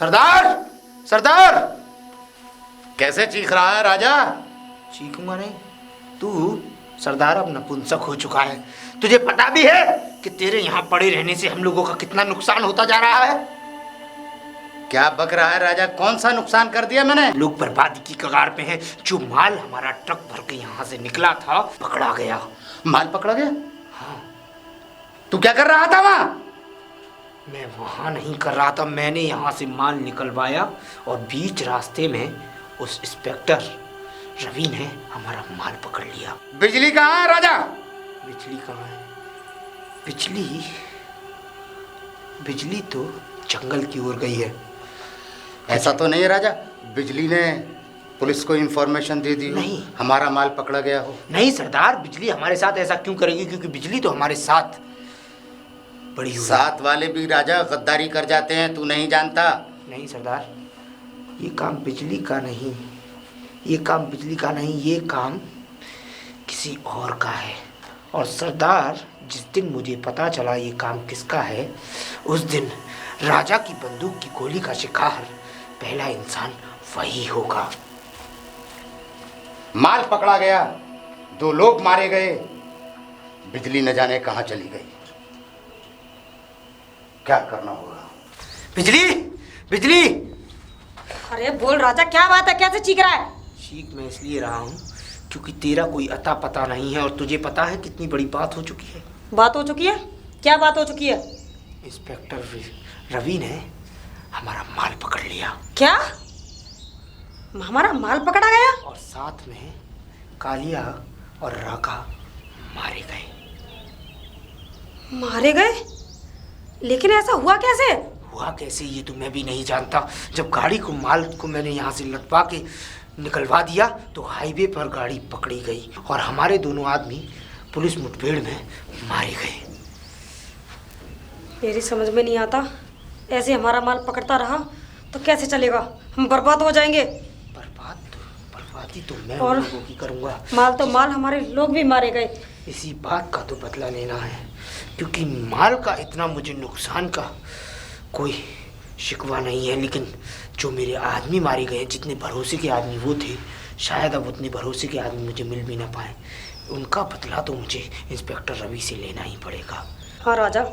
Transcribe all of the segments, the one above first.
सरदार, सरदार! कैसे चीख रहा है राजा? चीखूंगा नहीं। तू सरदार अब नपुंसक हो चुका है। तुझे पता भी है कि तेरे यहाँ पड़े रहने से हम लोगों का कितना नुकसान होता जा रहा है? क्या बक रहा है राजा? कौन सा नुकसान कर दिया मैंने? लोग बर्बादी की कगार पे हैं। जो माल हमारा ट्रक भर के यहाँ से निकला था पकड़ा गया। माल पकड़ा गया? हाँ। तू क्या कर रहा था वहाँ? मैं वहाँ नहीं कर रहा था, मैंने यहाँ से माल निकलवाया और बीच रास्ते में उस इंस्पेक्टर रवि ने हमारा माल पकड़ लिया। बिजली कहाँ है राजा? बिजली कहाँ है? बिजली तो जंगल की ओर गई है। ऐसा तो नहीं है राजा, बिजली ने पुलिस को इंफॉर्मेशन दे दी? नहीं। हमारा माल पकड़ा गया हो? नहीं सरदार, बिजली हमारे साथ ऐसा क्यों करेगी? क्योंकि बिजली तो हमारे साथ बड़ी हुई। साथ वाले भी राजा गद्दारी कर जाते हैं, तू नहीं जानता? नहीं सरदार, ये काम बिजली का नहीं, ये काम बिजली का नहीं, ये काम किसी और का है। और सरदार, जिस दिन मुझे पता चला ये काम किसका है, उस दिन राजा की बंदूक की गोली का शिकार पहला इंसान वही होगा। माल पकड़ा गया, 2 लोग मारे गए, बिजली न जाने कहां चली गई। क्या करना होगा? बिजली, बिजली! अरे बोल राजा, क्या बात है? कैसे चीख रहा है? चीख मैं इसलिए रहा हूँ क्योंकि तेरा कोई अता पता नहीं है और तुझे पता है कितनी बड़ी बात हो चुकी है। बात हो चुकी है? क्या बात हो चुकी है? इंस्पेक्टर रवि ने हमारा माल पकड़ लिया। क्या? हमारा माल पकड़ा गया? और साथ में कालिया और राका मारे गए। मारे गए? लेकिन ऐसा हुआ कैसे? हुआ कैसे ये तो मैं भी नहीं जानता। जब गाड़ी को माल को मैंने यहाँ से लटवा के निकलवा दिया तो हाईवे पर गाड़ी पकड़ी गई और हमारे दोनों आदमी पुलिस मुठभेड़ में मारे गए। मेरी समझ में नहीं आता, ऐसे हमारा माल पकड़ता रहा तो कैसे चलेगा? हम बर्बाद हो जाएंगे। बर्बादी तो मैं और लोगों की करूँगा। माल तो माल, हमारे लोग भी मारे गए। इसी बात का तो बदला लेना है क्योंकि माल का इतना मुझे नुकसान का कोई शिकवा नहीं है, लेकिन जो मेरे आदमी मारे गए, जितने भरोसे के आदमी वो थे, शायद अब उतने भरोसे के आदमी मुझे मिल भी ना पाए। उनका बदला तो मुझे इंस्पेक्टर रवि से लेना ही पड़ेगा। हाँ राजा,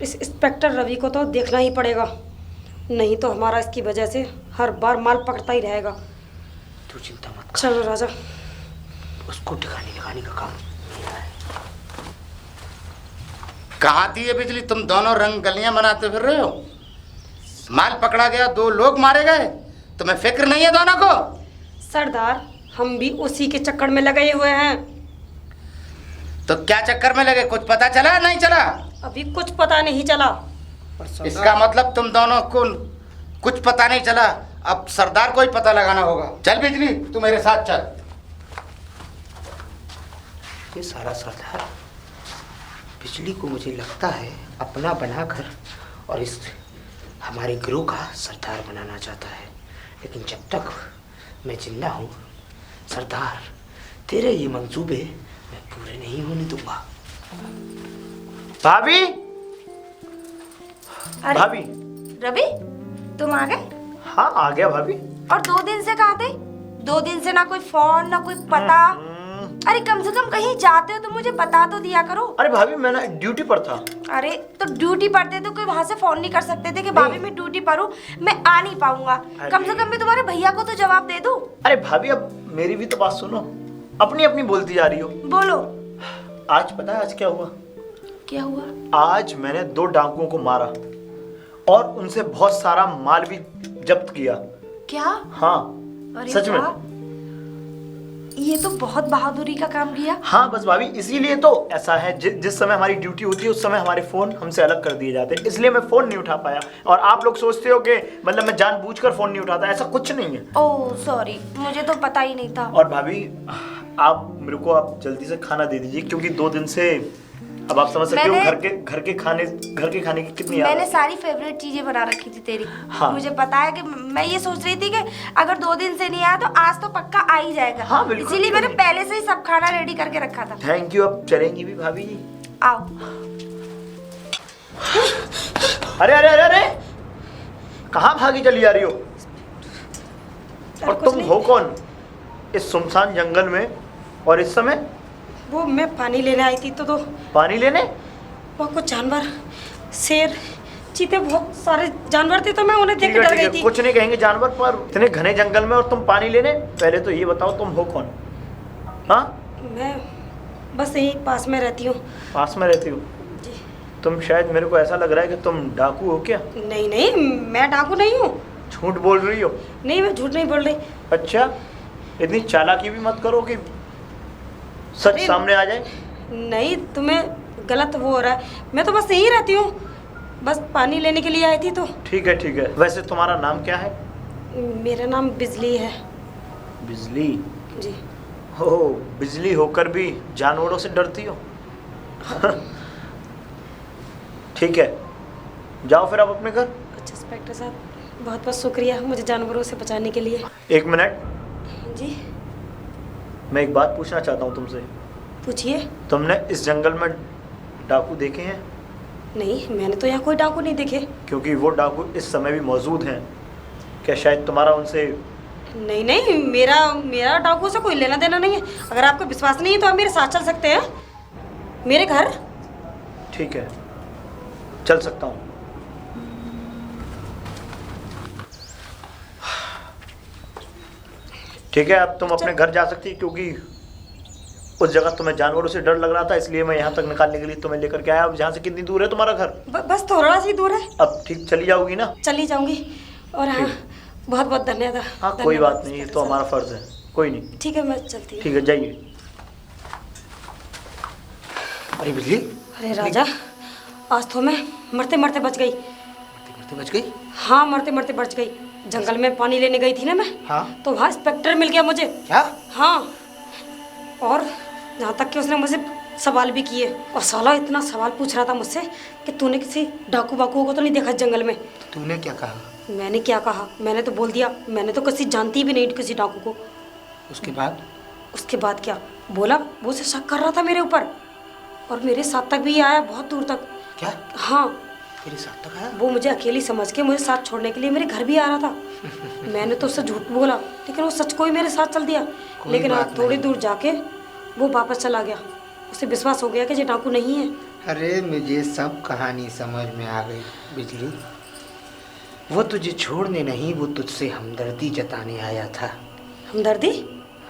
इस इंस्पेक्टर रवि को तो देखना ही पड़ेगा, नहीं तो हमारा इसकी वजह से हर बार माल पकड़ता ही रहेगा। तू चिंता मत कर। चलो राजा, उसको ठिकाने लगाने का काम मेरा है। कहाँ थी ये बिजली? तुम दोनों रंग गलियां बनाते फिर रहे हो। माल पकड़ा गया, 2 लोग मारे गए, तुम्हें फिक्र नहीं है दोनों को? सरदार, हम भी उसी के चक्कर में लगे हुए हैं। तो क्या चक्कर में लगे? कुछ पता चला नहीं चला? अभी कुछ पता नहीं चला। इसका मतलब तुम दोनों को कुछ पता नहीं चला। अब सरदार को ही पता लगाना होगा। चल बिजली, तू मेरे साथ चल। ये सारा सरदार बिजली को मुझे लगता है अपना बनाकर और इस हमारे गिरोह का सरदार बनाना चाहता है, लेकिन जब तक मैं जिंदा हूँ सरदार, तेरे ये मंसूबे मैं पूरे नहीं होने दूंगा। भाभी, अरे भाभी। रवि, तुम आ गए? हाँ आ गया भाभी। और 2 दिन से कहाँ थे? 2 दिन से ना कोई फोन ना कोई पता। अरे कम से कम कहीं जाते हो तो मुझे बता तो दिया करो। अरे भाभी मैं ना ड्यूटी पर था। अरे तो ड्यूटी पर थे तो कोई वहाँ से फोन नहीं कर सकते थे कि भाभी मैं ड्यूटी पर हूँ, मैं आ नहीं पाऊंगा? कम से कम मैं तुम्हारे भैया को तो जवाब दे दूं। अरे भाभी अब मेरी भी तो बात सुनो, अपनी अपनी बोलती जा रही हो। बोलो। आज पता है आज क्या हुआ? क्या हुआ? आज मैंने 2 डाकुओं को मारा और उनसे बहुत सारा माल भी जब्त किया। क्या? हाँ अरे सच में। ये तो बहुत बहादुरी का काम किया। हाँ बस भाभी इसीलिए तो ऐसा है, जिस समय हमारी ड्यूटी होती है उस समय हमारे फोन हमसे अलग कर दिए जाते हैं, इसलिए मैं फोन नहीं उठा पाया। और आप लोग सोचते हो कि मतलब मैं जानबूझकर फोन नहीं उठाता, ऐसा कुछ नहीं है। ओह सॉरी, मुझे तो पता ही नहीं था। और भाभी आप मेरे को आप जल्दी से खाना दे दीजिए क्योंकि 2 दिन से अब आप समझ सकते हो घर के खाने की कितनी याद है। मैंने सारी फेवरेट चीजें बना रखी थी तेरी। हाँ। मुझे पता है कि मैं ये सोच रही थी कि अगर 2 दिन से नहीं आया तो आज तो पक्का आ ही जाएगा। हाँ, बिल्कुल, इसीलिए मैंने पहले से ही सब खाना रेडी करके रखा था। Thank you. अब चलेंगी भी भाभी जी? आओ। अरे अरे अरे अरे कहाँ भागी चली जा रही हो? और कुछ तुम नहीं। हो कौन इस सुनसान जंगल में और इस समय? वो मैं पानी लेने आई थी तो पानी लेने? वो कुछ जानवर, शेर, चीते, बहुत सारे जानवर थे तो मैं उन्हें देख के डर गई थी। कुछ नहीं कहेंगे जानवर, पर इतने घने जंगल में और तुम पानी लेने? पहले तो ये बताओ तुम हो कौन? हाँ, मैं बस यही पास में रहती हूँ। पास में रहती हो? जी। तुम शायद, मेरे को ऐसा लग रहा है कि तुम डाकू हो क्या? नहीं नहीं, मैं डाकू नहीं हूँ। झूठ बोल रही हो? नहीं, मैं झूठ नहीं बोल रही। अच्छा, इतनी चालाकी भी मत करो कि सच अरे, सामने आ जाए। नहीं, तुम्हें गलत वो हो रहा है। मैं तो बस यही रहती हूँ, बस पानी लेने के लिए आई थी तो। ठीक है ठीक है। वैसे तुम्हारा नाम क्या है? मेरा नाम बिजली है। बिजली? जी। हो, बिजली होकर भी जानवरों से डरती हो? ठीक है, जाओ फिर आप अपने घर। अच्छा इंस्पेक्टर साहब, बहुत बहुत शुक्रिया मुझे जानवरों से बचाने के लिए। एक मिनट, जी। मैं एक बात पूछना चाहता हूँ तुमसे। पूछिए। तुमने इस जंगल में डाकू देखे हैं? नहीं, मैंने तो यहाँ कोई डाकू नहीं देखे। क्योंकि वो डाकू इस समय भी मौजूद हैं। क्या शायद तुम्हारा उनसे? नहीं नहीं, मेरा डाकू से कोई लेना देना नहीं है। अगर आपको विश्वास नहीं है तो आप मेरे साथ चल सकते हैं मेरे घर। ठीक है, चल सकता हूँ। ठीक है, अब तुम अपने घर जा सकती, क्योंकि उस जगह तुम्हें जानवरों से डर लग रहा था, इसलिए मैं यहाँ तक निकालने के लिए तुम्हें लेकर के आया। अब यहाँ से कितनी दूर है तुम्हारा घर? बस थोड़ा सी दूर है। अब ठीक चली जाओगी ना? चली जाऊंगी। और हाँ, बहुत बहुत धन्यवाद। हाँ, कोई बात नहीं, ये तो हमारा फर्ज है। कोई नहीं। ठीक है, मैं चलती हूँ। ठीक है, जाइए। अरे बिजली, अरे राजा, आज तो मैं मरते मरते बच गई। मरते बच गई? हाँ, मरते मरते बच गई। जंगल में पानी लेने गई थी ना मैं। हाँ। तो वहाँ इंस्पेक्टर मिल गया मुझे। क्या? हाँ, और यहाँ तक कि उसने मुझे सवाल भी किए। और साला इतना सवाल पूछ रहा था मुझसे कि तूने किसी डाकू वाकू को तो नहीं देखा जंगल में? तूने क्या कहा? मैंने क्या कहा, मैंने तो बोल दिया मैंने तो किसी जानती भी नहीं किसी डाकू को। उसके बाद? उसके बाद क्या बोला, वो उसे शक कर रहा था मेरे ऊपर। और मेरे साथ तक भी आया, बहुत दूर तक। क्या? हाँ, तेरे साथ तक आया? वो मुझे अकेली समझ के मुझे साथ छोड़ने के लिए मेरे घर भी आ रहा था। मैंने तो उससे झूठ बोला, लेकिन वो सच को ही मेरे साथ चल दिया। लेकिन बात हाँ, थोड़ी दूर जाके वो वापस चला गया। उसे विश्वास हो गया कि ये डाकू नहीं है। अरे मुझे सब कहानी समझ में आ गई बिजली। वो तुझे छोड़ने नहीं, वो तुझसे हमदर्दी जताने आया था। हमदर्दी?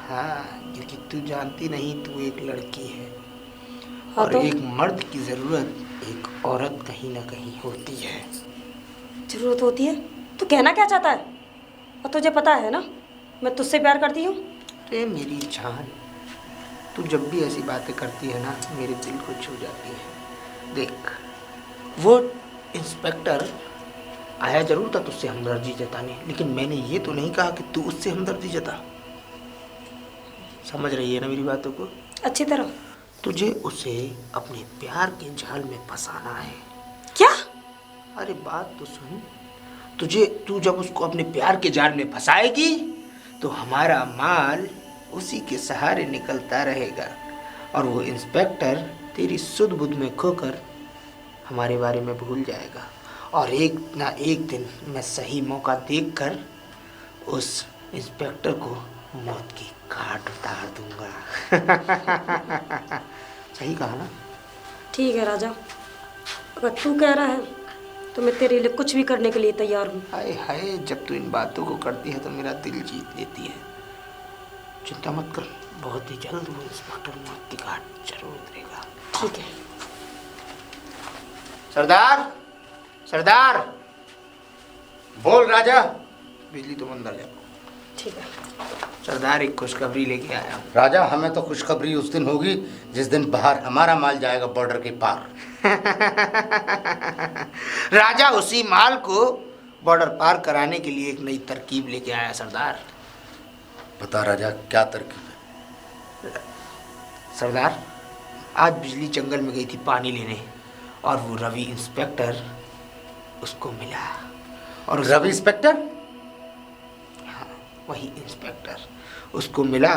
हाँ, क्योंकि तू जानती नहीं तू एक लड़की है। हाँ, और तो एक मर्द की ज़रूरत एक औरत कहीं ना कहीं होती है। जरूरत होती है? तू कहना क्या चाहता है? और तुझे पता है ना मैं तुझसे प्यार करती हूँ। अरे मेरी जान, तू जब भी ऐसी बातें करती है ना, मेरे दिल को छू जाती है। देख, वो इंस्पेक्टर आया जरूर था तुझसे हमदर्दी जताने, लेकिन मैंने ये तो नहीं कहा कि तू उससे हमदर्दी जता। समझ रही है ना मेरी बातों को? अच्छी तरह। तुझे उसे अपने प्यार के जाल में फंसाना है। क्या? अरे बात तो सुन। तू जब उसको अपने प्यार के जाल में फंसाएगी तो हमारा माल उसी के सहारे निकलता रहेगा, और वो इंस्पेक्टर तेरी सुध बुध में खोकर हमारे बारे में भूल जाएगा। और एक ना एक दिन मैं सही मौका देखकर उस इंस्पेक्टर को मौत की घाट उतार दूंगा। सही कहा ना? ठीक है राजा, अगर तू कह रहा है तो मैं तेरे लिए कुछ भी करने के लिए तैयार हूँ। हाय हाय, जब तू इन बातों को करती है तो मेरा दिल जीत लेती है। चिंता मत कर, बहुत ही जल्द वो इंस्पेक्टर मौत की घाट जरूर उतरेगा। ठीक है। सरदार, सरदार, बोल राजा। बिजली तुम अंदर जाओ। ठीक है सरदार, एक खुशखबरी लेके आया हूँ। राजा, हमें तो खुशखबरी उस दिन होगी जिस दिन बाहर हमारा माल जाएगा बॉर्डर के पार। राजा उसी माल को बॉर्डर पार कराने के लिए एक नई तरकीब लेके आया सरदार। बता राजा, क्या तरकीब है? सरदार, आज बिजली जंगल में गई थी पानी लेने, और वो रवि इंस्पेक्टर उसको मिला। और रवि इंस्पेक्टर? हाँ, वही इंस्पेक्टर उसको मिला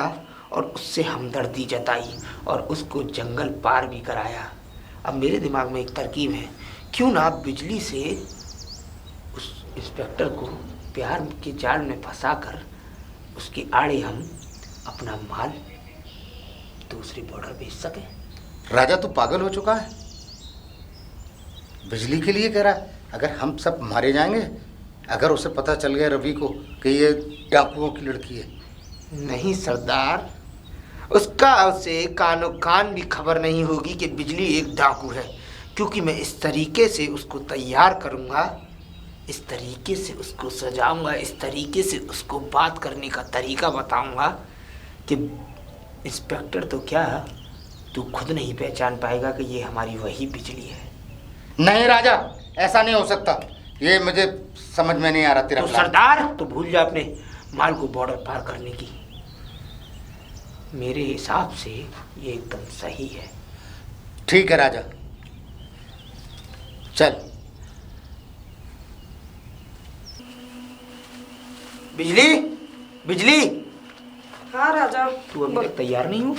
और उससे हमदर्दी जताई और उसको जंगल पार भी कराया। अब मेरे दिमाग में एक तरकीब है, क्यों ना बिजली से उस इंस्पेक्टर को प्यार के जाल में फंसाकर उसकी आड़े हम अपना माल दूसरी बॉर्डर भेज सके। राजा तू पागल हो चुका है। बिजली के लिए कह रहा है। अगर हम सब मारे जाएंगे, अगर उसे पता चल गया रवि को कि ये डाकुओं की लड़की है। नहीं सरदार, उसका उसे कानो कान भी खबर नहीं होगी कि बिजली एक डाकू है, क्योंकि मैं इस तरीके से उसको तैयार करूँगा, इस तरीके से उसको सजाऊंगा, इस तरीके से उसको बात करने का तरीका बताऊंगा कि इंस्पेक्टर तो क्या, तू खुद नहीं पहचान पाएगा कि ये हमारी वही बिजली है। नहीं राजा, ऐसा नहीं हो सकता। ये मुझे समझ में नहीं आ रहा तेरा तो प्लान। सरदार तो भूल जा अपने माल को बॉर्डर पार करने की। मेरे हिसाब से ये एकदम सही है। ठीक है राजा, चल। बिजली, बिजली, हाँ राजा। तू अभी तक तैयार नहीं हो?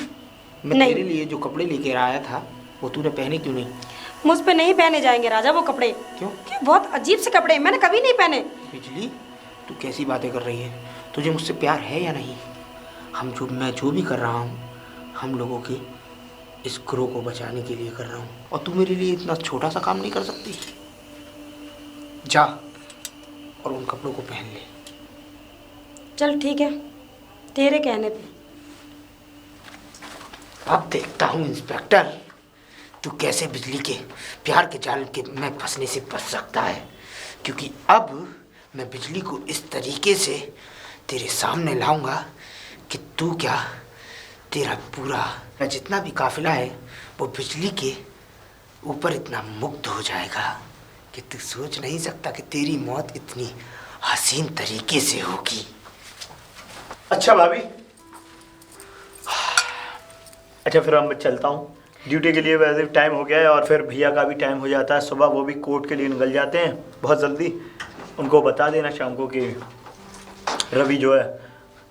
मैं नहीं। तेरे लिए जो कपड़े लेके आया था वो तूने पहने क्यों नहीं? मुझ पे नहीं पहने जाएंगे राजा वो कपड़े। क्यों? कि बहुत अजीब से कपड़े हैं, मैंने कभी नहीं पहने। बिजली, तू कैसी बातें कर रही है? तुझे मुझसे प्यार है या नहीं? मैं जो भी कर रहा हूँ, हम लोगों के इस ग्रोह को बचाने के लिए कर रहा हूँ, और तू मेरे लिए इतना छोटा सा काम नहीं कर सकती? जा और उन कपड़ों को पहन ले। चल ठीक है, तेरे कहने पे। अब देखता हूँ इंस्पेक्टर, तू कैसे बिजली के प्यार के जाल के में फंसने से बच सकता है, क्योंकि अब मैं बिजली को इस तरीके से तेरे सामने लाऊंगा कि तू क्या, तेरा पूरा जितना भी काफिला है वो बिजली के ऊपर इतना मुग्ध हो जाएगा कि तू सोच नहीं सकता कि तेरी मौत इतनी हसीन तरीके से होगी। अच्छा भाभी, अच्छा फिर मैं चलता हूँ ड्यूटी के लिए। वैसे टाइम हो गया है और फिर भैया का भी टाइम हो जाता है, सुबह वो भी कोर्ट के लिए निकल जाते हैं बहुत जल्दी। उनको बता देना शाम को कि रवि जो है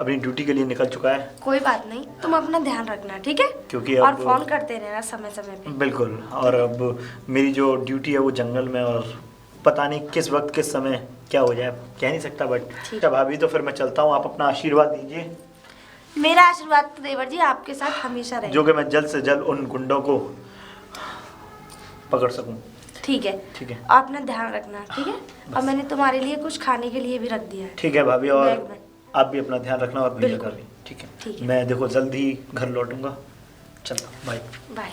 अपनी ड्यूटी के लिए निकल चुका है। कोई बात नहीं, तुम अपना ध्यान रखना, ठीक है? क्योंकि और अब फोन करते रहना समय समय पे। बिल्कुल। और अब मेरी जो ड्यूटी है वो जंगल में, और पता नहीं किस वक्त किस समय क्या हो जाए, कह नहीं सकता। बट अच्छा भाभी, तो फिर मैं चलता हूँ, आप अपना आशीर्वाद दीजिए। मेरा आशीर्वाद तो देवर जी आपके साथ हमेशा रहे, जो कि मैं जल्द से जल्द उन गुंडों को पकड़ सकूं। ठीक है? ठीक है। और अपना ध्यान रखना, ठीक है? और मैंने तुम्हारे लिए कुछ खाने के लिए भी रख दिया है। ठीक है भाभी, और बैग में। आप भी अपना ध्यान रखना और भैया का भी। ठीक है, ठीक है। मैं देखो जल्दी ही घर लौटूंगा। चलो बाय। बाय।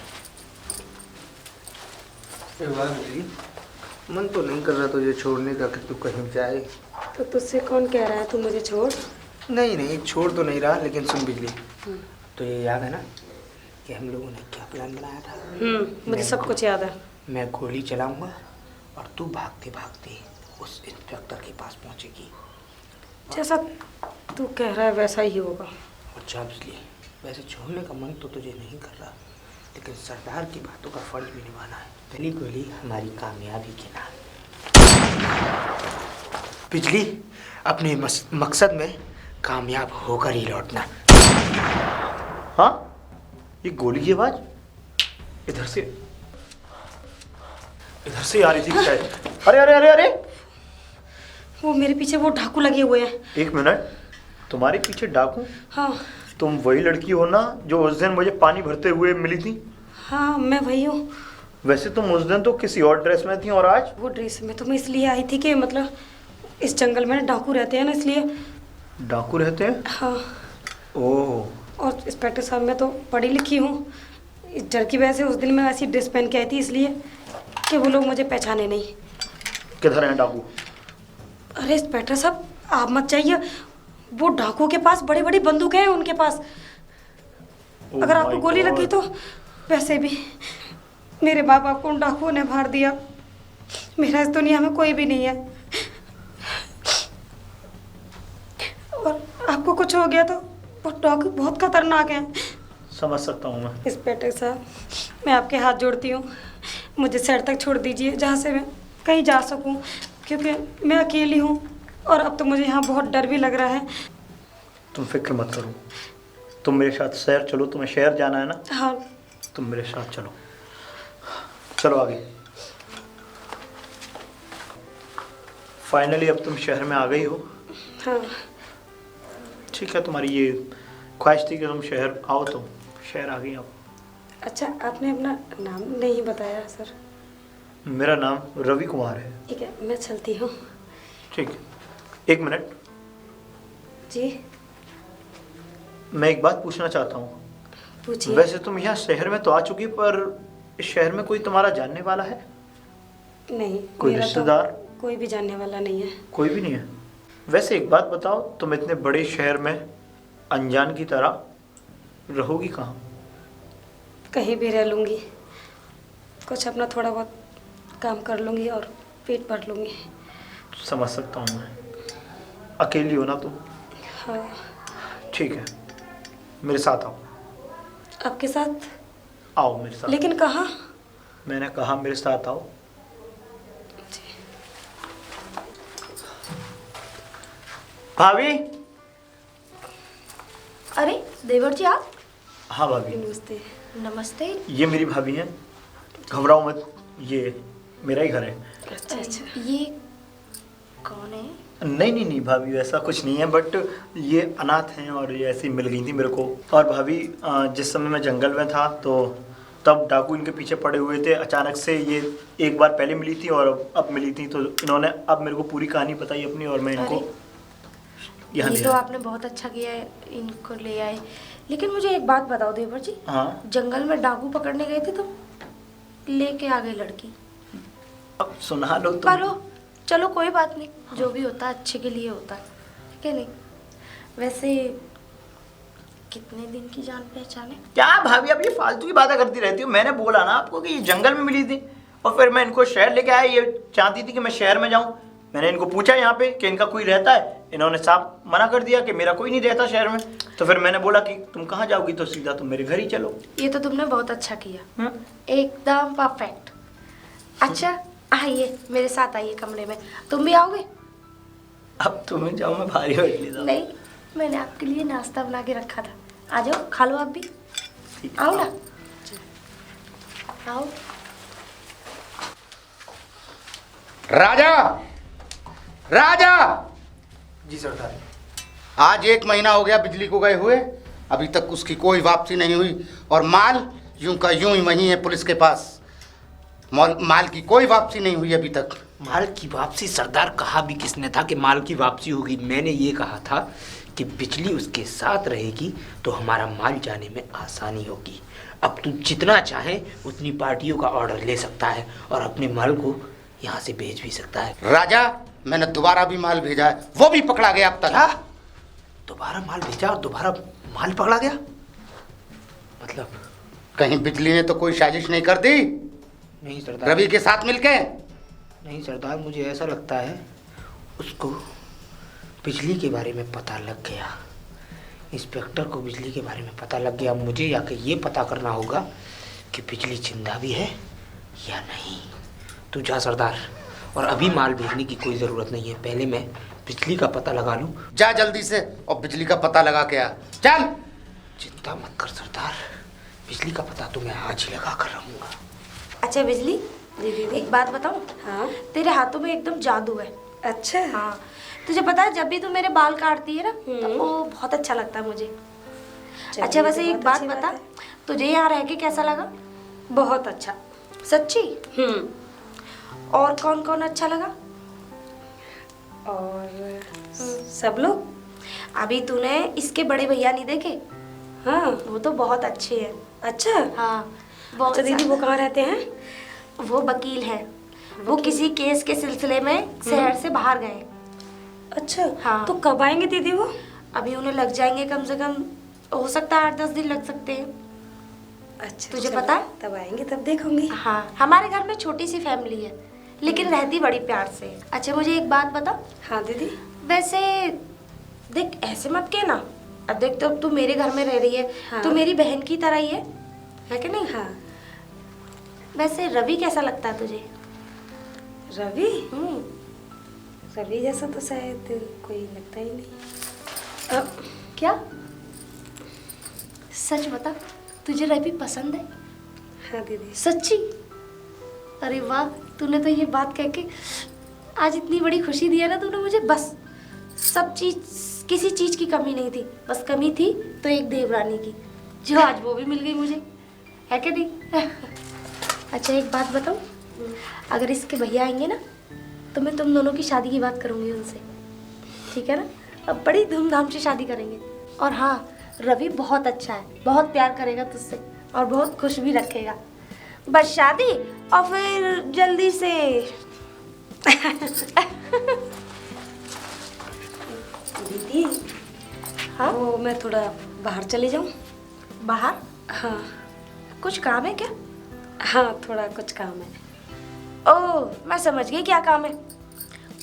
मन तो नहीं कर रहा तुझे छोड़ने का कि तू कहीं जाए। तो तुझसे कौन कह रहा है तू मुझे छोड़? नहीं नहीं, छोड़ तो नहीं रहा, लेकिन सुन बिजली, तो ये याद है ना कि हम लोगों ने क्या प्लान बनाया था? मुझे सब कुछ याद है। मैं गोली चलाऊंगा और तू भागते भागते उस इंस्पेक्टर के पास पहुंचेगी। जैसा तू कह रहा है वैसा ही होगा। और जा बिजली, वैसे छोड़ने का मन तो तुझे नहीं कर रहा, लेकिन सरदार की बातों का फर्ज भी निभाना है। पहली गोली हमारी कामयाबी के नाम। बिजली, अपने मकसद में कामयाब होकर ही लौटना। हाँ, ये गोली की आवाज इधर से आ रही थी शायद। अरे अरे अरे अरे, वो मेरे पीछे वो डाकू लगे हुए हैं। एक मिनट, तुम्हारे पीछे डाकू? हाँ तुम वही लड़की हो ना जो उस दिन मुझे पानी भरते हुए मिली थी? हाँ, मैं वही हूँ। वैसे तुम उस दिन तो किसी और ड्रेस में थी, और आज? वो ड्रेस में तो मैं इसलिए आई थी कि मतलब इस जंगल में ना डाकू रहते हैं ना, इसलिए। डाकू रहते हैं? हाँ। ओह। और इंस्पेक्टर साहब, मैं तो पढ़ी लिखी हूँ, इस डर की वजह से उस दिन मैं ऐसी ड्रेस पहन के आई थी, इसलिए कि वो लोग मुझे पहचाने नहीं। किधर हैं डाकू? अरे इंस्पेक्टर साहब, आप मत जाइए, वो डाकू के पास बड़ी बड़ी बंदूकें हैं उनके पास। Oh अगर आपको my गोली God. लगी तो वैसे भी मेरे बाप को उन डाकुओं ने मार दिया। मेरा इस दुनिया में कोई भी नहीं है, और आपको कुछ हो गया तो वो डाकू बहुत खतरनाक हैं। समझ सकता हूँ मैं। इंस्पेक्टर साहब, मैं आपके हाथ जोड़ती हूँ, मुझे शहर तक छोड़ दीजिए, जहाँ से मैं कहीं जा सकूँ, क्योंकि मैं अकेली हूँ और अब तो मुझे यहाँ बहुत डर भी लग रहा है। तुम फिक्र मत करो, तुम मेरे साथ शहर चलो। तुम्हें शहर जाना है ना? हाँ। तुम मेरे साथ चलो, चलो आगे। फाइनली अब तुम शहर में आ गई हो। हाँ। ठीक है, तुम्हारी ये ख्वाहिश थी कि तुम शहर आओ, तो शहर आ गई अब। अच्छा, आपने अपना नाम नहीं बताया सर। मेरा नाम रवि कुमार है। ठीक है, मैं चलती हूँ। ठीक है, 1 मिनट, जी मैं एक बात पूछना चाहता हूँ। पूछिए। वैसे तुम यहाँ शहर में तो आ चुकी, पर इस शहर में कोई तुम्हारा जानने वाला है? नहीं, कोई मेरा तो रिश्तेदार? कोई भी जानने वाला नहीं है। कोई भी नहीं है। वैसे एक बात बताओ, तुम इतने बड़े शहर में अनजान की तरह रहोगी कहाँ? कहीं भी रह लूँगी, कुछ अपना थोड़ा बहुत काम कर लूँगी और पेट भर लूँगी। समझ सकता हूँ मैं। अकेली हो ना तुम? हाँ। ठीक है, मेरे साथ आओ। आपके साथ? आओ मेरे साथ। लेकिन कहाँ? मैंने कहा मेरे साथ आओ। भाभी। अरे देवर जी आप? हाँ भाभी। नमस्ते। नमस्ते। ये मेरी भाभी हैं, घबराओ मत, ये मेरा ही घर है। अच्छा अच्छा। ये कौन है? नहीं नहीं नहीं भाभी, ऐसा कुछ नहीं है, बट ये अनाथ हैं और ये ऐसे ही मिल गई थी मेरे को। और भाभी जिस समय मैं जंगल में था तो तब डाकू इनके पीछे पड़े हुए थे। अचानक से ये एक बार पहले मिली थी और अब मिली थी, तो इन्होंने अब मेरे को पूरी कहानी बताई अपनी, और मैं इनको यहाँ ये ले तो आया। आपने बहुत अच्छा किया है, इनको ले आए। लेकिन मुझे एक बात बताओ देवर जी। हाँ। जंगल में डाकू पकड़ने गए थे तुम, लेके आ गई लड़की। अब सुना लो तुम। करो, चलो कोई बात नहीं, जो भी होता है अच्छे के लिए होता है, ठीक है नहीं? वैसे कितने दिन की जान पहचान है? क्या भाभी, अब ये फालतू की बातें करती रहती हो। मैंने बोला ना आपको कि ये जंगल में मिली थी और फिर मैं इनको शहर लेके आया। ये चाहती थी कि मैं शहर में जाऊं। मैंने इनको पूछा यहाँ पे कि इनका कोई रहता है, इन्होंने साफ मना कर दिया कि मेरा कोई नहीं रहता शहर में। तो फिर मैंने बोला कि तुम कहाँ जाओगी, तो सीधा तुम मेरे घर ही चलो। ये तो तुमने बहुत अच्छा किया, एकदम परफेक्ट। अच्छा आइए मेरे साथ, आइए कमरे में। तुम भी आओगे? अब तुम्हें जाओ, मैं भारी बैठ लेता हूँ। नहीं, मैंने आपके लिए नाश्ता बना के रखा था, आ जाओ खा लो आप भी। आओ ना, आओ। राजा, राजा। जी सरदार। आज 1 महीना हो गया बिजली को गए हुए, अभी तक उसकी कोई वापसी नहीं हुई, और माल यूं का यूं ही वहीं है पुलिस के पास। माल की कोई वापसी नहीं हुई अभी तक। माल की वापसी सरदार, कहा भी किसने था कि माल की वापसी होगी? मैंने ये कहा था कि बिजली उसके साथ रहेगी तो हमारा माल जाने में आसानी होगी। अब तू जितना चाहे उतनी पार्टियों का ऑर्डर ले सकता है और अपने माल को यहाँ से भेज भी सकता है। राजा, मैंने दोबारा भी माल भेजा है, वो भी पकड़ा गया अब तक। क्या? दोबारा माल भेजा और दोबारा माल पकड़ा गया? मतलब? कहीं बिजली ने तो कोई साजिश नहीं कर दी नहीं सरदार। रवि के साथ मिलके? नहीं सरदार, मुझे ऐसा लगता है उसको बिजली के बारे में पता लग गया। इंस्पेक्टर को बिजली के बारे में पता लग गया। मुझे जाके ये पता करना होगा कि बिजली जिंदा भी है या नहीं। तू जा सरदार, और अभी माल भेजने की कोई ज़रूरत नहीं है। पहले मैं बिजली का पता लगा लूँ। जा जल्दी से और बिजली का पता लगा के आ। चल। चिंता मत कर सरदार, बिजली का पता तो मैं आज ही लगा कर रहूँगा। अच्छा बिजली, दीदी। एक बात बताऊं? हाँ। तेरे हाथों में एकदम जादू है। अच्छा। हाँ, तुझे पता है जब भी तू मेरे बाल काटती है ना तो वो बहुत अच्छा लगता है मुझे। चलिए, अच्छा वैसे तो एक बहुत बात अच्छी बता, है। तुझे यहाँ रह के कैसा लगा? बहुत अच्छा। सच्ची? और कौन कौन अच्छा लगा? और सब लोग। अभी तूने इसके बड़े भैया नहीं देखे? हाँ। वो तो बहुत अच्छे हैं। अच्छा। हाँ बहुत अच्छा दीदी, वो कहाँ रहते हैं? वो वकील हैं। वो किसी केस के सिलसिले में शहर से बाहर गए। अच्छा। हाँ। तो कब आएंगे दीदी वो? अभी उन्हें लग जाएंगे कम से कम, हो सकता है 8-10 दिन लग सकते हैं। अच्छा। तुझे चलो, पता है? तब आएंगे तब देखूंगी। हाँ, हमारे घर में छोटी सी फैमिली है लेकिन रहती बड़ी प्यार से है। अच्छा मुझे एक बात बता। हाँ दीदी। वैसे देख, ऐसे मत कहना। अब देख, तो तू मेरे घर में रह रही है। हाँ। तो मेरी बहन की तरह ही है कि नहीं? हाँ। वैसे रवि कैसा लगता है तुझे? रवि? रवि जैसा तो शायद कोई लगता ही नहीं। क्या? सच बता, तुझे रवि पसंद है? हाँ दीदी। सच्ची? अरे वाह, तूने तो ये बात कह के आज इतनी बड़ी खुशी दिया ना तूने मुझे, बस सब चीज, किसी चीज की कमी नहीं थी, बस कमी थी तो एक देवरानी की, जो आज वो भी मिल गई मुझे, है क्या नहीं? अच्छा एक बात बताऊं, अगर इसके भैया आएंगे ना तो मैं तुम दोनों की शादी की बात करूंगी उनसे, ठीक है ना? अब बड़ी धूमधाम से शादी करेंगे। और हाँ, रवि बहुत अच्छा है, बहुत प्यार करेगा तुझसे और बहुत खुश भी रखेगा। बस शादी और फिर जल्दी से दीदी। हाँ, वो मैं थोड़ा बाहर चली जाऊँ? बाहर? हाँ कुछ काम है क्या? हाँ, थोड़ा कुछ काम है। ओह, मैं समझ गई क्या काम है।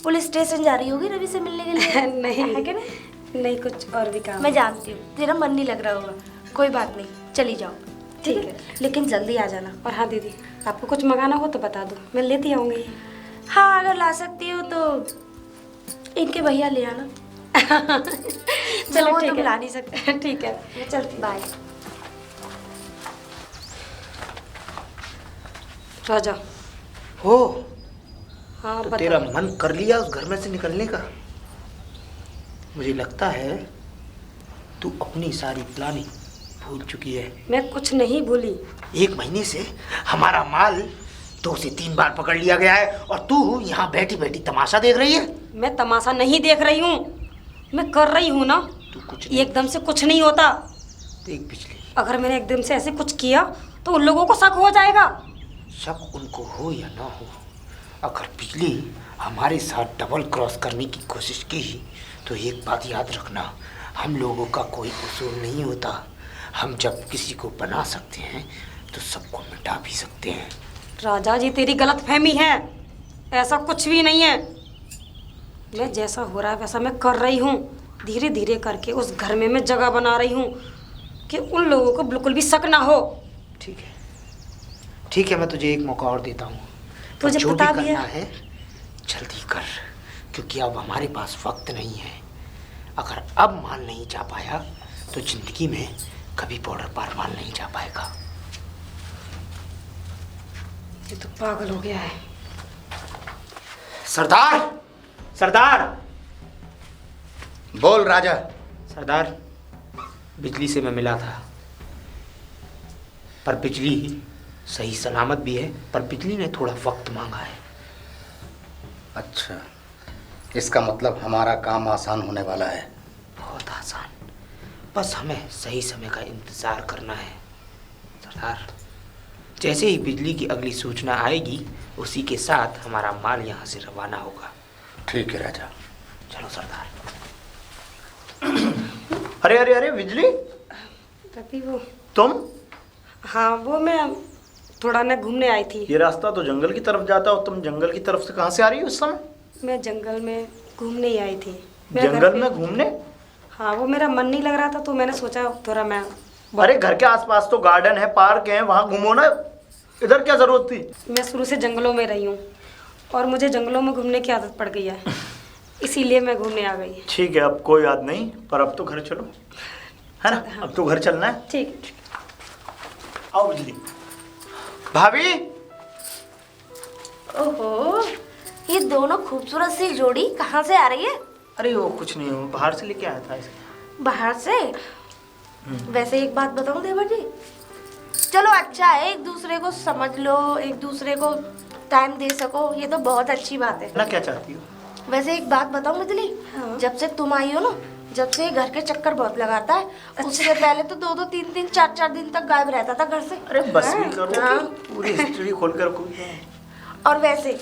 पुलिस स्टेशन जा रही होगी रवि से मिलने के लिए। नहीं है क्या नहीं? नहीं, कुछ और भी काम मैं है। जानती हूँ तेरा मन नहीं लग रहा होगा, कोई बात नहीं, चली जाओ, ठीक है? लेकिन जल्दी आ जाना। और हाँ दीदी, आपको कुछ मंगाना हो तो बता दो, मैं लेती आऊँगी। हाँ, अगर ला सकती हो तो इनके भैया ले आना। चलो वो ठीक तुम है। ला नहीं सकते। ठीक है। मैं चलती, बाय। राजा। हो हाँ तो बता। तेरा मन कर लिया उस घर में से निकलने का? मुझे लगता है तू अपनी सारी प्लानिंग भूल चुकी है। मैं कुछ नहीं भूली। 1 महीने से हमारा माल 2 से 3 बार पकड़ लिया गया है और तू यहाँ बैठी बैठी तमाशा देख रही है। मैं तमाशा नहीं देख रही हूँ, मैं कर रही हूँ ना। तू कुछ नहीं। एकदम से कुछ नहीं होता। देख बिजली, अगर मैंने एकदम से ऐसे कुछ किया तो उन लोगों को शक हो जाएगा। शक उनको हो या ना हो, अगर बिजली हमारे साथ डबल क्रॉस करने की कोशिश की तो एक बात याद रखना, हम लोगों का कोई कसूर नहीं होता। हम जब किसी को बना सकते हैं तो सबको मिटा भी सकते हैं। राजा जी, तेरी गलतफहमी है, ऐसा कुछ भी नहीं है। मैं जैसा हो रहा है वैसा मैं कर रही हूँ, धीरे धीरे करके उस घर में मैं जगह बना रही हूँ कि उन लोगों को बिल्कुल भी शक ना हो। ठीक है, ठीक है, मैं तुझे एक मौका और देता हूँ। तुझे जो पता भी भी है। करना है जल्दी कर, क्योंकि अब हमारे पास वक्त नहीं है। अगर अब माल नहीं जा पाया तो जिंदगी में कभी बॉर्डर पार माल नहीं जा पाएगा। ये तो पागल हो गया है। सरदार, सरदार, बोल राजा। सरदार, बिजली से मैं मिला था, पर बिजली सही सलामत भी है, पर बिजली ने थोड़ा वक्त मांगा है। अच्छा, इसका मतलब हमारा काम आसान होने वाला है। बहुत आसान, बस हमें सही समय का इंतजार करना है। सरदार, जैसे ही बिजली की अगली सूचना आएगी उसी के साथ हमारा माल यहाँ से रवाना होगा। ठीक है राजा। चलो सरदार। अरे अरे अरे बिजली, तभी वो, तुम? हाँ वो मैं थोड़ा ना घूमने आई थी। ये रास्ता तो जंगल की तरफ जाता हो, तुम जंगल की तरफ से कहाँ से आ रही हो इस समय? मैं जंगल में घूमने ही आई थी। मेरे घर जंगल पे- में घूमने? हाँ, वो मेरा मन नहीं लग रहा था तो मैंने सोचा थोड़ा मैं अरे घर के आसपास तो गार्डन है, पार्क है, वहाँ घूमो ना, इधर क्या जरूरत थी? मैं शुरू से जंगलों में रही हूँ और मुझे जंगलों में घूमने की आदत पड़ गई है, इसीलिए मैं घूमने आ गई। ठीक है, अब कोई याद नहीं, पर अब तो घर चलो, है ना? अब तो घर चलना है। ठीक है। आओ बिजली। भाभी, ओहो, ये दोनों खूबसूरत सी जोड़ी कहाँ से आ रही है? अरे वो कुछ नहीं, वो बाहर से लेके आया था इसे। बाहर से? वैसे एक बात बताऊं देवर जी, चलो अच्छा है, एक दूसरे को समझ लो, एक दूसरे को टाइम दे सको, ये तो बहुत अच्छी बात है ना, क्या चाहती हो? वैसे एक बात बताऊं बिजली, जब से तुम आई हो ना, जब से घर के चक्कर बहुत लगाता है। उससे पहले तो 2-2, 3-3, 4-4 दिन तक गायब रहता था घर से। अरे बस भी करो, हाँ। पूरी हिस्ट्री खोल कर रखो। और वैसे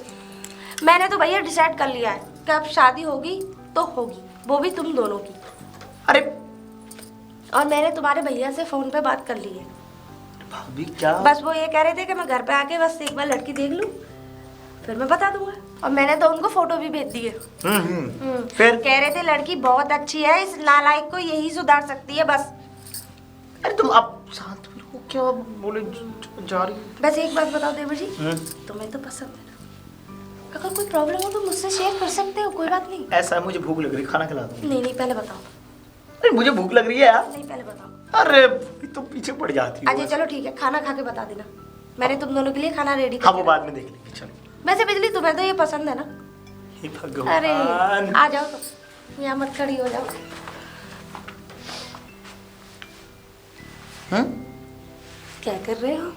मैंने तो भैया डिसाइड कर लिया है कि अब शादी होगी तो होगी, वो भी तुम दोनों की। अरे और मैंने तुम्हारे भैया से फोन पे बात कर ली है। भाभी क्या? बस वो ये कह रहे थे कि मैं घर पे आके बस एक बार लड़की देख लूं, फिर मैं बता दूंगा। और मैंने तो उनको फोटो भी भेज दी है। फिर? कह रहे थे लड़की बहुत अच्छी है, इस नालायक को यही सुधार सकती है बस। अरे तुम अब शांत हो, क्या बोले जा रही हो? बस एक बात बताओ देवर जी, तुम्हें तो पसंद है ना? अगर कोई प्रॉब्लम हो तो मुझसे शेयर कर सकते हो, कोई बात नहीं। ऐसा है, मुझे भूख लग रही, खाना खिला दो। नहीं पहले बताओ। अरे मुझे भूख लग रही है यार। नहीं पहले बताओ। अरे तुम पीछे पड़ जाती हो। अच्छा चलो ठीक है, खाना खा के बता देना, मैंने तुम दोनों के लिए खाना रेडी हाँ, कर वो बाद में देख लेंगे, चलो। वैसे बिजली तुम्हें तो ये पसंद है ना? हे अरे भगवान। आ जाओ तो यहाँ मत खड़ी हो जाओ। क्या कर रहे हो?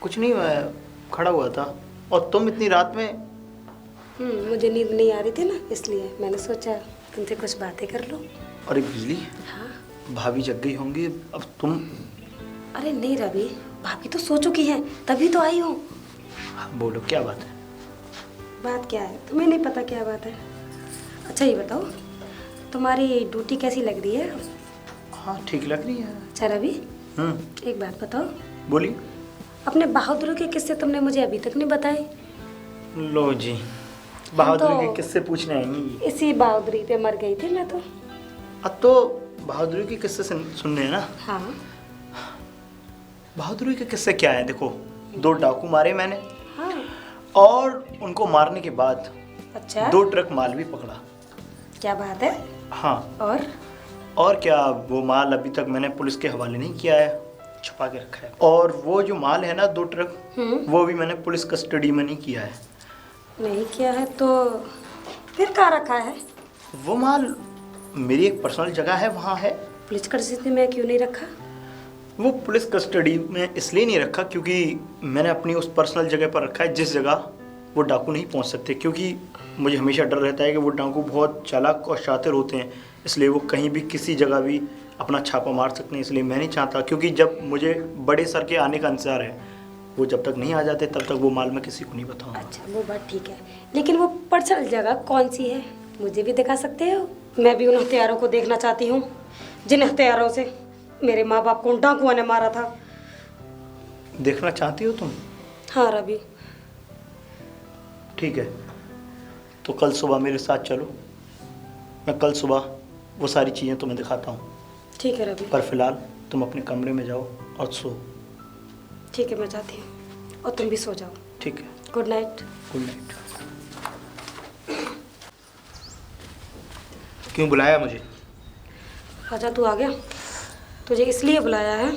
कुछ नहीं, मैं खड़ा हुआ था। और तुम इतनी रात में? मुझे नींद नहीं आ रही थी ना, इसलिए मैंने सोचा तुमसे कुछ बातें कर लो। अरे बिजली, हाँ। भाभी जग गई होंगी अब तुम। अरे नहीं रवि, भाभी तो सो चुकी है, तभी तो आई हूँ। बोलो क्या बात है? बात क्या है, तुम्हें नहीं पता क्या बात है? अच्छा ये बताओ, तुम्हारी ड्यूटी कैसी लग रही है? हाँ ठीक लग रही है। अच्छा रवि, एक बात बताओ, बोली। अपने बहादुर के किस्से तुमने मुझे अभी तक नहीं बताए। लो जी, बहादुरी तो के किस्से पूछने आएंगी। इसी बहादुरी पे मर गई थी मैं तो। अब तो बहादुरी के किस्से सुनने हैं ना। हाँ। बहादुरी के किस्से क्या है? देखो, 2 डाकू मारे मैंने, हाँ। और उनको मारने के बाद अच्छा। 2 ट्रक माल भी पकड़ा। क्या बात है? हाँ। और क्या, वो माल अभी तक मैंने पुलिस के हवाले नहीं किया है, छुपा के रखा है। और वो जो माल है ना 2 ट्रक, वो भी मैंने पुलिस कस्टडी में नहीं किया है। नहीं किया है तो फिर कहाँ रखा है? वो माल मेरी एक पर्सनल जगह है, वहाँ है। पुलिस कस्टडी में क्यों नहीं रखा? वो पुलिस कस्टडी में इसलिए नहीं रखा क्योंकि मैंने अपनी उस पर्सनल जगह पर रखा है जिस जगह वो डाकू नहीं पहुंच सकते। क्योंकि मुझे हमेशा डर रहता है कि वो डाकू बहुत चालाक और शातिर होते हैं, इसलिए वो कहीं भी किसी जगह भी अपना छापा मार सकते हैं। इसलिए मैं नहीं चाहता, क्योंकि जब मुझे बड़े सर के आने का इंतजार है, वो जब तक नहीं आ जाते तब तक वो माल मैं किसी को नहीं बताऊंगा। अच्छा वो बात ठीक है, लेकिन वो पर्सनल जगह कौन सी है, मुझे भी दिखा सकते हो? मैं भी उन हथियारों को देखना चाहती हूँ जिन हथियारों से मेरे माँ बाप को उन डाकुओं ने मारा था। देखना चाहती हो तुम? हाँ रवि। ठीक है, तो कल सुबह मेरे साथ चलो। मैं कल सुबह वो सारी चीज़ें तुम्हें दिखाता हूँ। ठीक है रवि। पर फिलहाल तुम अपने कमरे में जाओ और सो। ठीक है मैं जाती हूँ, और तुम भी सो जाओ। ठीक है, गुड नाइट। Good night. क्यों बुलाया मुझे? राजा तू आ गया? तुझे इसलिए बुलाया है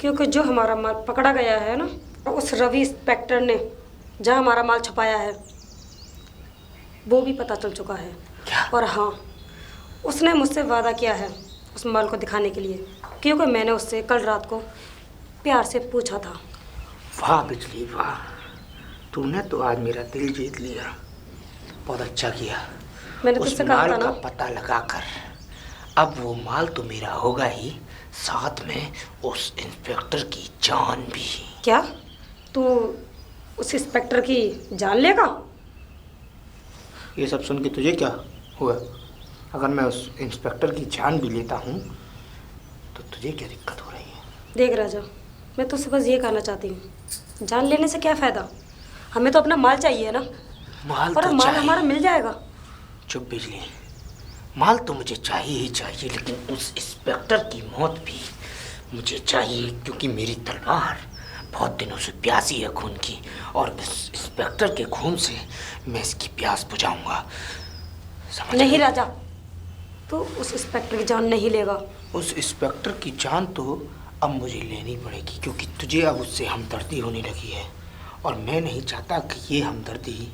क्योंकि जो हमारा माल पकड़ा गया है ना, उस रवि इंस्पेक्टर ने जहाँ हमारा माल छुपाया है वो भी पता चल चुका है। क्या? और हाँ, उसने मुझसे वादा किया है उस माल को दिखाने के लिए, क्योंकि मैंने उससे कल रात को प्यार से पूछा था। वाह बिजली वाह, तूने तो आज मेरा दिल जीत लिया। बहुत अच्छा किया। मैंने उस तुझसे कहा माल था का ना। पता लगाकर अब वो माल तो मेरा होगा ही, साथ में उस इंस्पेक्टर की जान भी। क्या तू उस इंस्पेक्टर की जान लेगा? ये सब सुन के तुझे क्या हुआ? अगर मैं उस इंस्पेक्टर की जान भी लेता हूँ तो तुझे क्या दिक्कत हो रही है? देख राजा, मैं तुझसे बस ये कहना चाहती हूँ, जान लेने से क्या फ़ायदा, हमें तो अपना माल चाहिए ना। माल और तो माल चाहिए। हमारा मिल जाएगा। चुप बिजली, माल तो मुझे चाहिए ही चाहिए, लेकिन उस इंस्पेक्टर की मौत भी मुझे चाहिए, क्योंकि मेरी तलवार बहुत दिनों से प्यासी है खून की, और इस इंस्पेक्टर के खून से मैं इसकी प्यास बुझाऊंगा। समझ नहीं गई? राजा, तो उस इंस्पेक्टर की जान नहीं लेगा। उस इंस्पेक्टर की जान तो अब मुझे लेनी पड़ेगी, क्योंकि तुझे अब उससे हमदर्दी होने लगी है, और मैं नहीं चाहता कि ये हमदर्दी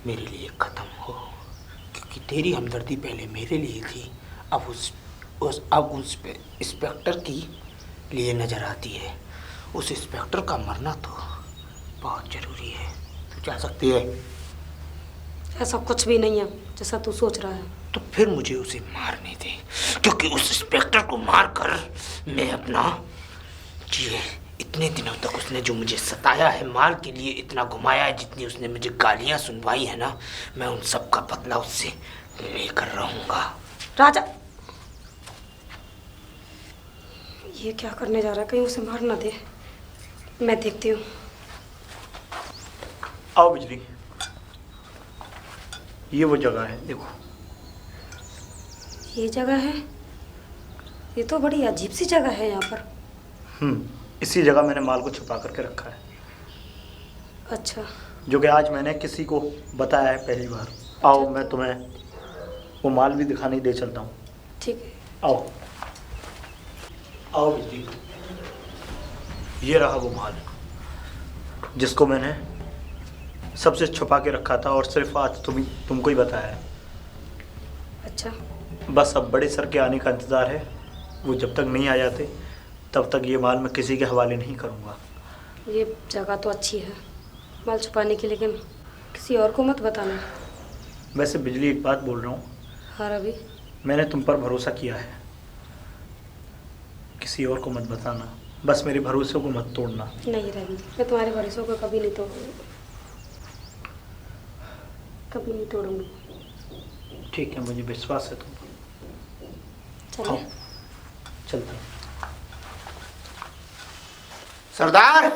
मेरे लिए ख़त्म हो, क्योंकि तेरी हमदर्दी पहले मेरे लिए थी, अब उस इंस्पेक्टर की लिए नज़र आती है। उस इंस्पेक्टर का मरना तो बहुत ज़रूरी है। तू जा सकती है? ऐसा कुछ भी नहीं है जैसा तू सोच रहा है। तो फिर मुझे उसे मारने दे, क्योंकि उस इंस्पेक्टर को मारकर मैं अपना जी, इतने दिनों तक उसने जो मुझे सताया है, माल के लिए इतना घुमाया है, जितनी उसने मुझे गालियां सुनवाई है ना, मैं उन सब का बदला उससे लेकर रहूंगा। राजा, ये क्या करने जा रहा है? कहीं उसे मार ना दे। मैं देखती हूँ। आओ बिजली, ये वो जगह है, देखो। ये जगह है? ये तो बड़ी अजीब सी जगह है यहाँ पर। इसी जगह मैंने माल को छुपा करके रखा है। अच्छा। जो कि आज मैंने किसी को बताया है पहली बार। आओ, मैं तुम्हें वो माल भी दिखाने दे चलता हूँ। ठीक है। आओ आओ बिजली, ये रहा वो माल जिसको मैंने सबसे छुपा के रखा था और सिर्फ आज तुमको ही बताया है। अच्छा, बस अब बड़े सर के आने का इंतज़ार है। वो जब तक नहीं आ जाते तब तक ये माल मैं किसी के हवाले नहीं करूँगा। ये जगह तो अच्छी है माल छुपाने की, लेकिन किसी और को मत बताना। वैसे बिजली, एक बात बोल रहा हूँ, हाँ रवि, मैंने तुम पर भरोसा किया है, किसी और को मत बताना, बस मेरे भरोसे को मत तोड़ना। नहीं रवि, मैं तुम्हारे भरोसे को कभी नहीं तोड़ूंगी, कभी नहीं तोड़ूंगी। ठीक है, मुझे विश्वास है तुम पर। चलिए, चलता हूँ। सरदार,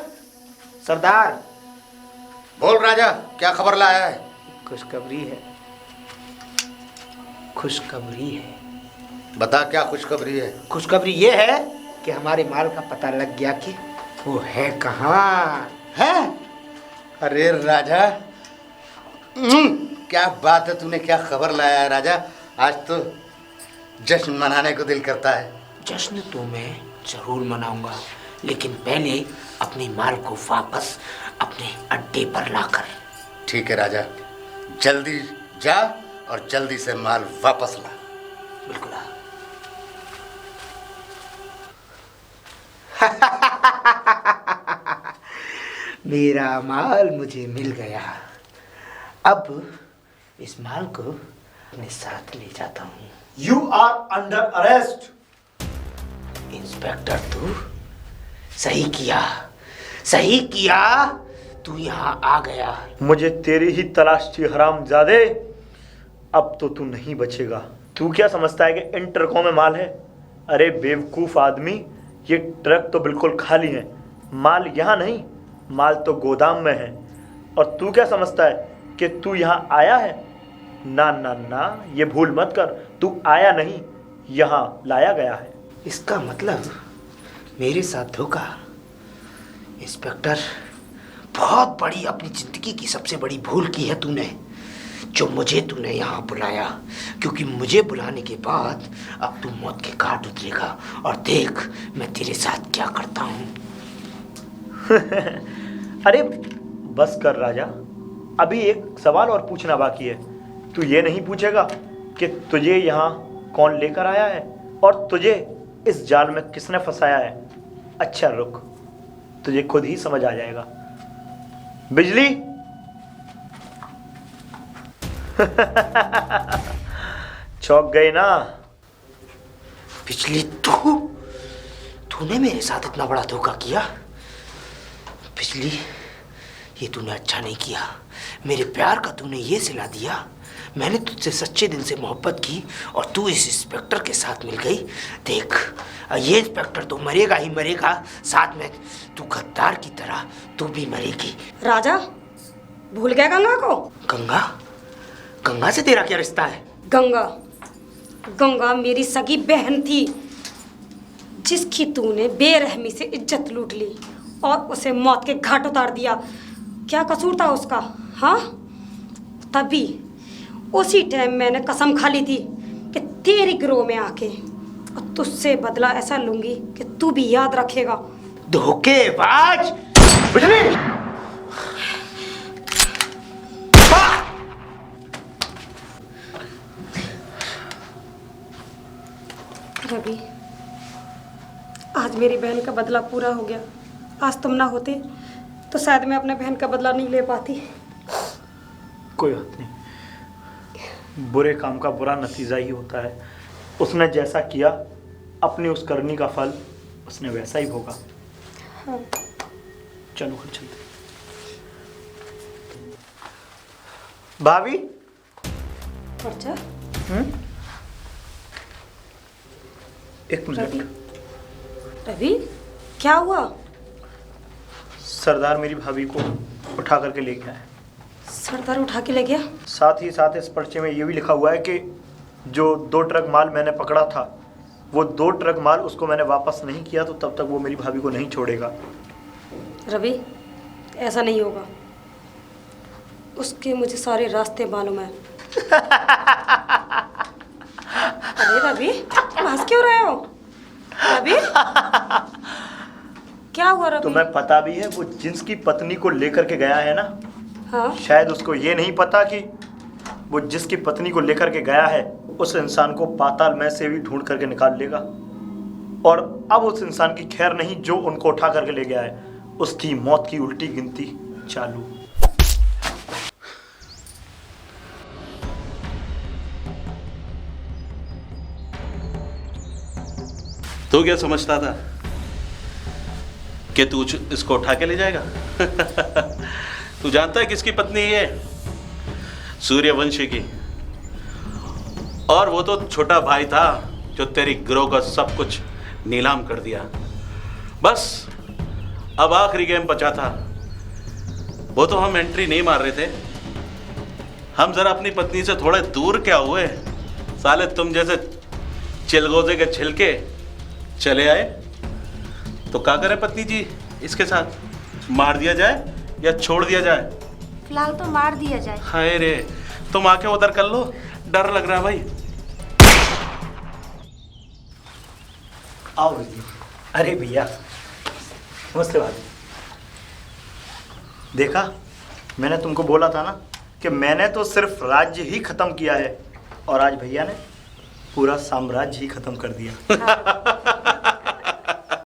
सरदार, बोल राजा, क्या खबर लाया है? खुशखबरी है, खुशखबरी है। बता, क्या खुशखबरी है? खुशखबरी ये है कि हमारे माल का पता लग गया कि वो है कहाँ है। अरे राजा, क्या बात है, तूने क्या खबर लाया है राजा? आज तो जश्न मनाने को दिल करता है। जश्न तो मैं जरूर मनाऊंगा, लेकिन पहले अपने माल को वापस अपने अड्डे पर लाकर। ठीक है राजा, जल्दी जा और जल्दी से माल वापस ला। बिल्कुल। मेरा माल मुझे मिल गया। अब इस माल को अपने साथ ले जाता हूँ। You are under arrest. Inspector, तू सही किया, सही किया, तू यहाँ आ गया। मुझे तेरी ही तलाश थी हरामजादे। अब तो तू नहीं बचेगा। तू क्या समझता है कि इन ट्रकों में माल है? अरे बेवकूफ आदमी, ये ट्रक तो बिल्कुल खाली है। माल यहाँ नहीं, माल तो गोदाम में है। और तू क्या समझता है कि तू यहाँ आया है? ना ना ना, ये भूल मत कर, तू आया नहीं, यहाँ लाया गया है। इसका मतलब मेरे साथ धोखा। इंस्पेक्टर, बहुत बड़ी, अपनी जिंदगी की सबसे बड़ी भूल की है तूने, जो मुझे तूने यहाँ बुलाया, क्योंकि मुझे बुलाने के बाद अब तू मौत के घाट उतरेगा। और देख मैं तेरे साथ क्या करता हूँ। अरे बस कर राजा, अभी एक सवाल और पूछना बाकी है। तू ये नहीं पूछेगा कि तुझे यहाँ कौन लेकर आया है और तुझे इस जाल में किसने फंसाया है? अच्छा रुक, तुझे खुद ही समझ आ जाएगा। बिजली चौंक गई ना? बिजली, तूने मेरे साथ इतना बड़ा धोखा किया? बिजली, ये तूने अच्छा नहीं किया। मेरे प्यार का तूने ये सिला दिया। मैंने तुझसे सच्चे दिल से मोहब्बत की और तू इस इंस्पेक्टर के साथ मिल गई। देख, ये इंस्पेक्टर तो मरेगा ही मरेगा, साथ में तू गद्दार की तरह तू भी मरेगी। राजा, भूल गया गंगा को? गंगा? गंगा से तेरा क्या रिश्ता है? गंगा मेरी सगी बहन थी, जिसकी तूने बेरहमी से इज्जत लूट ली और उसे मौत के घाट उतार दिया। क्या कसूर था उसका? हाँ, तभी उसी टाइम मैंने कसम खा ली थी कि तेरी गिरोह में आके और तुझसे बदला ऐसा लूंगी कि तू भी याद रखेगा। धोखेबाज! बिजली! रवि, आज मेरी बहन का बदला पूरा हो गया। आज तुम ना होते तो शायद मैं अपने बहन का बदला नहीं ले पाती। कोई बात नहीं, बुरे काम का बुरा नतीजा ही होता है। उसने जैसा किया, अपनी उस करनी का फल उसने वैसा ही भोगा। हाँ। चलो घर चलते। भाभी, पर्चा? एक रवि, मिनट। रवि, क्या हुआ? सरदार मेरी भाभी को उठा करके ले गया है। सरदार उठा के ले गया? साथ ही साथ इस पर्चे में ये भी लिखा हुआ है कि जो 2 ट्रक माल मैंने पकड़ा था, वो 2 ट्रक माल उसको मैंने वापस नहीं किया, तो तब तक वो मेरी भाभी को नहीं छोड़ेगा। रवि, ऐसा नहीं होगा। उसके मुझे सारे रास्ते मालूम है। अरे रवि, तुम हंस क्यों रहे हो? रवि, क्या हुआ रवि? तुम्हें पता भी है वो जिन्स की पत्नी को लेकर के गया है ना? हाँ शायद उसको ये नहीं पता कि वो जिसकी पत्नी को लेकर के गया है उस इंसान को पाताल में से भी ढूंढ करके निकाल लेगा, और अब उस इंसान की खैर नहीं जो उनको उठा करके ले गया है, उसकी मौत की उल्टी गिनती चालू। तू क्या समझता था कि तू इसको उठा के ले जाएगा? तू जानता है किसकी पत्नी है? सूर्यवंशी की। और वो तो छोटा भाई था जो तेरी गिरोह का सब कुछ नीलाम कर दिया। बस अब आखिरी गेम बचा था। वो तो हम एंट्री नहीं मार रहे थे, हम जरा अपनी पत्नी से थोड़े दूर क्या हुए, साले तुम जैसे चिलगोजे के छिलके चले आए। तो क्या करे पत्नी जी, इसके साथ मार दिया जाए या छोड़ दिया जाए? फिलहाल तो मार दिया जाए। हाय रे, तुम आके उधर कर लो, डर लग रहा है भाई। आओ भैया। अरे भैया नमस्ते भाभी। देखा, मैंने तुमको बोला था ना कि मैंने तो सिर्फ राज्य ही खत्म किया है, और आज भैया ने पूरा साम्राज्य ही खत्म कर दिया।